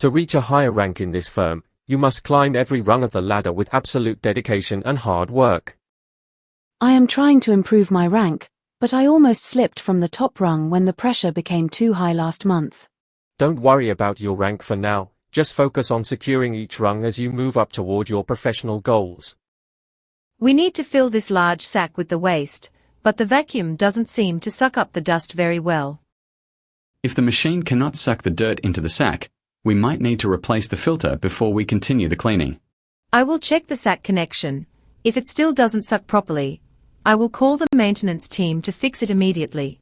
To reach a higher rank in this firm, you must climb every rung of the ladder with absolute dedication and hard work. I am trying to improve my rank, but I almost slipped from the top rung when the pressure became too high last month. Don't worry about your rank for now, just focus on securing each rung as you move up toward your professional goals. We need to fill this large sack with the waste, but the vacuum doesn't seem to suck up the dust very well. If the machine cannot suck the dirt into the sack, we might need to replace the filter before we continue the cleaning. I will check the sack connection. If it still doesn't suck properly, I will call the maintenance team to fix it immediately.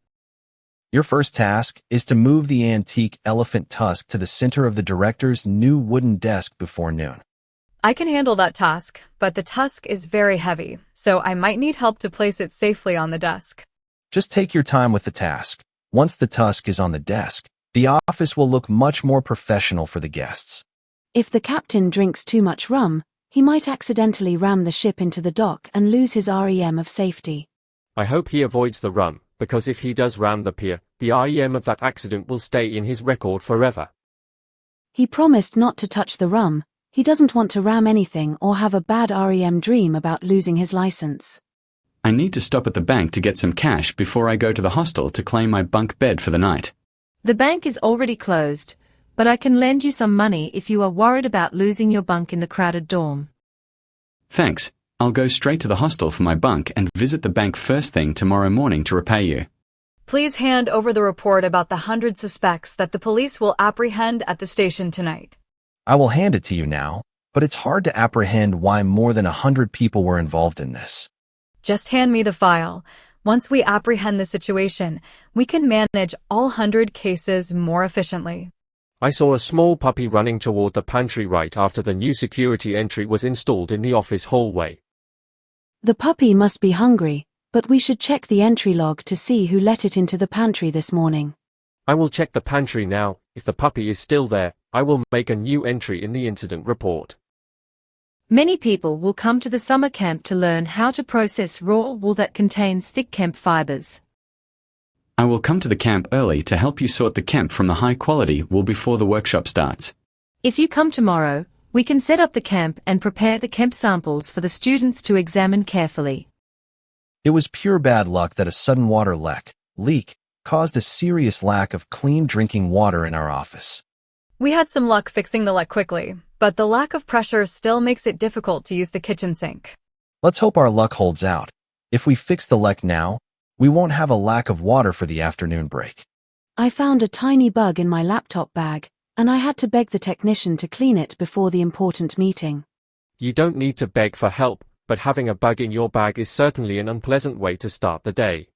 Your first task is to move the antique elephant tusk to the center of the director's new wooden desk before noon. I can handle that task, but the tusk is very heavy, so I might need help to place it safely on the desk. Just take your time with the task. Once the tusk is on the desk, the office will look much more professional for the guests. If the captain drinks too much rum, he might accidentally ram the ship into the dock and lose his REM of safety. I hope he avoids the rum, because if he does ram the pier, the REM of that accident will stay in his record forever. He promised not to touch the rum. He doesn't want to ram anything or have a bad REM dream about losing his license. I need to stop at the bank to get some cash before I go to the hostel to claim my bunk bed for the night. The bank is already closed, but I can lend you some money if you are worried about losing your bunk in the crowded dorm. Thanks. I'll go straight to the hostel for my bunk and visit the bank first thing tomorrow morning to repay you. Please hand over the report about the 100 suspects that the police will apprehend at the station tonight. I will hand it to you now, but it's hard to apprehend why more than 100 people were involved in this. Just hand me the file. Once we apprehend the situation, we can manage all 100 cases more efficiently. I saw a small puppy running toward the pantry right after the new security entry was installed in the office hallway. The puppy must be hungry, but we should check the entry log to see who let it into the pantry this morning. I will check the pantry now. If the puppy is still there, I will make a new entry in the incident report. Many people will come to the summer camp to learn how to process raw wool that contains thick hemp fibers. I will come to the camp early to help you sort the hemp from the high-quality wool before the workshop starts. If you come tomorrow, we can set up the camp and prepare the hemp samples for the students to examine carefully. It was pure bad luck that a sudden water leak caused a serious lack of clean drinking water in our office. We had some luck fixing the leak quickly, but the lack of pressure still makes it difficult to use the kitchen sink. Let's hope our luck holds out. If we fix the leak now, we won't have a lack of water for the afternoon break. I found a tiny bug in my laptop bag, and I had to beg the technician to clean it before the important meeting. You don't need to beg for help, but having a bug in your bag is certainly an unpleasant way to start the day.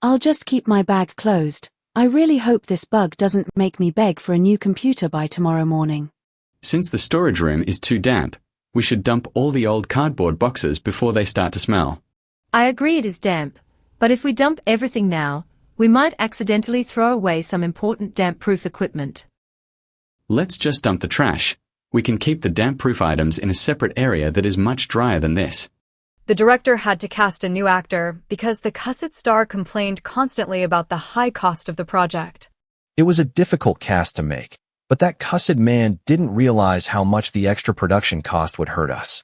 I'll just keep my bag closed. I really hope this bug doesn't make me beg for a new computer by tomorrow morning. Since the storage room is too damp, we should dump all the old cardboard boxes before they start to smell. I agree it is damp, but if we dump everything now, we might accidentally throw away some important damp-proof equipment. Let's just dump the trash. We can keep the damp-proof items in a separate area that is much drier than this. The director had to cast a new actor because the cussed star complained constantly about the high cost of the project. It was a difficult cast to make, but that cussed man didn't realize how much the extra production cost would hurt us.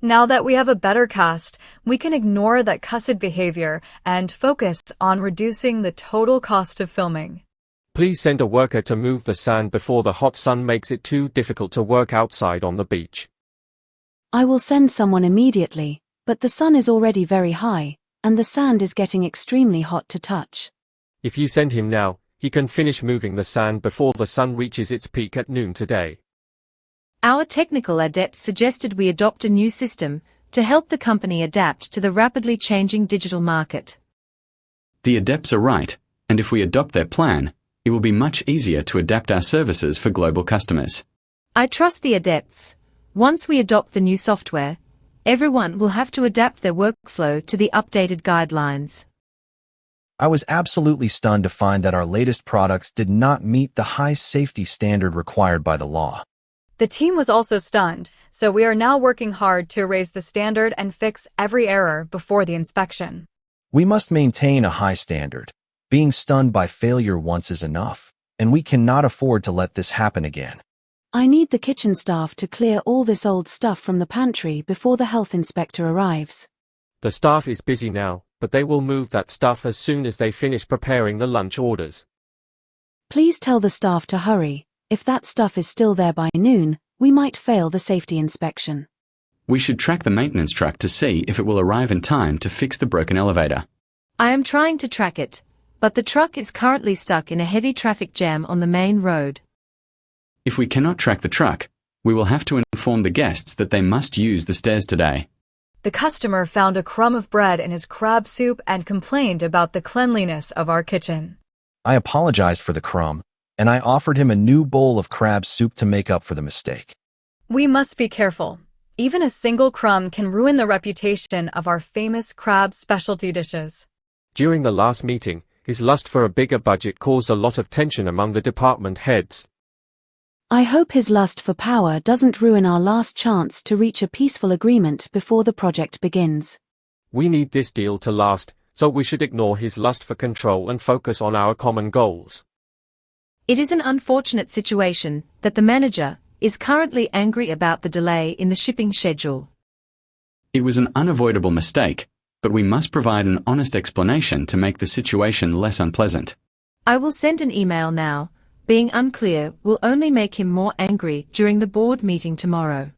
Now that we have a better cast, we can ignore that cussed behavior and focus on reducing the total cost of filming. Please send a worker to move the sand before the hot sun makes it too difficult to work outside on the beach. I will send someone immediately, but the sun is already very high, and the sand is getting extremely hot to touch. If you send him now, he can finish moving the sand before the sun reaches its peak at noon today. Our technical adepts suggested we adopt a new system to help the company adapt to the rapidly changing digital market. The adepts are right, and if we adopt their plan, it will be much easier to adapt our services for global customers. I trust the adepts. Once we adopt the new software, everyone will have to adapt their workflow to the updated guidelines. I was absolutely stunned to find that our latest products did not meet the high safety standard required by the law. The team was also stunned, so we are now working hard to raise the standard and fix every error before the inspection. We must maintain a high standard. Being stunned by failure once is enough, and we cannot afford to let this happen again. I need the kitchen staff to clear all this old stuff from the pantry before the health inspector arrives. The staff is busy now, but they will move that stuff as soon as they finish preparing the lunch orders. Please tell the staff to hurry. If that stuff is still there by noon, we might fail the safety inspection. We should track the maintenance truck to see if it will arrive in time to fix the broken elevator. I am trying to track it, but the truck is currently stuck in a heavy traffic jam on the main road. If we cannot track the truck, we will have to inform the guests that they must use the stairs today. The customer found a crumb of bread in his crab soup and complained about the cleanliness of our kitchen. I apologized for the crumb, and I offered him a new bowl of crab soup to make up for the mistake. We must be careful. Even a single crumb can ruin the reputation of our famous crab specialty dishes. During the last meeting, his lust for a bigger budget caused a lot of tension among the department heads. I hope his lust for power doesn't ruin our last chance to reach a peaceful agreement before the project begins. We need this deal to last, so we should ignore his lust for control and focus on our common goals. It is an unfortunate situation that the manager is currently angry about the delay in the shipping schedule. It was an unavoidable mistake, but we must provide an honest explanation to make the situation less unpleasant. I will send an email now. Being unclear will only make him more angry during the board meeting tomorrow.